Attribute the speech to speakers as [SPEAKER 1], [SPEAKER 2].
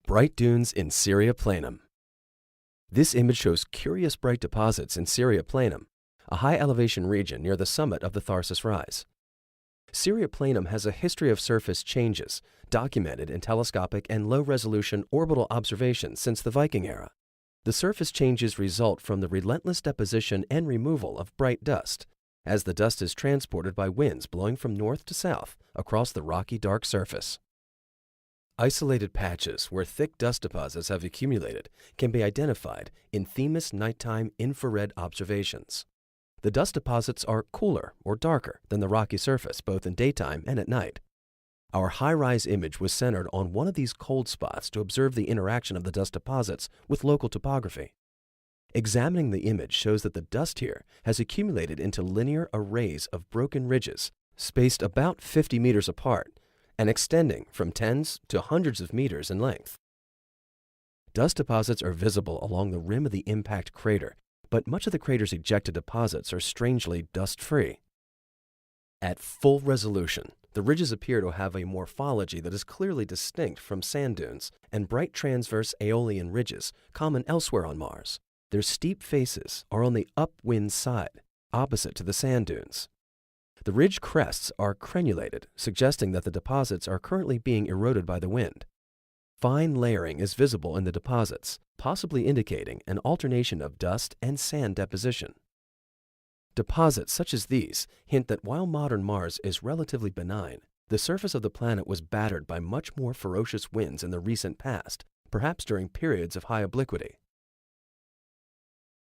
[SPEAKER 1] Bright dunes in Syria Planum. This image shows curious bright deposits in Syria Planum, a high-elevation region near the summit of the Tharsis Rise. Syria Planum has a history of surface changes, documented in telescopic and low-resolution orbital observations since the Viking era. The surface changes result from the relentless deposition and removal of bright dust, as the dust is transported by winds blowing from north to south across the rocky dark surface. Isolated patches where thick dust deposits have accumulated can be identified in Themis nighttime infrared observations. The dust deposits are cooler or darker than the rocky surface both in daytime and at night. Our high-rise image was centered on one of these cold spots to observe the interaction of the dust deposits with local topography. Examining the image shows that the dust here has accumulated into linear arrays of broken ridges spaced about 50 meters apart and extending from tens to hundreds of meters in length. Dust deposits are visible along the rim of the impact crater, but much of the crater's ejected deposits are strangely dust-free. At full resolution, the ridges appear to have a morphology that is clearly distinct from sand dunes and bright transverse aeolian ridges common elsewhere on Mars. Their steep faces are on the upwind side, opposite to the sand dunes. The ridge crests are crenulated, suggesting that the deposits are currently being eroded by the wind. Fine layering is visible in the deposits, possibly indicating an alternation of dust and sand deposition. Deposits such as these hint that while modern Mars is relatively benign, the surface of the planet was battered by much more ferocious winds in the recent past, perhaps during periods of high obliquity.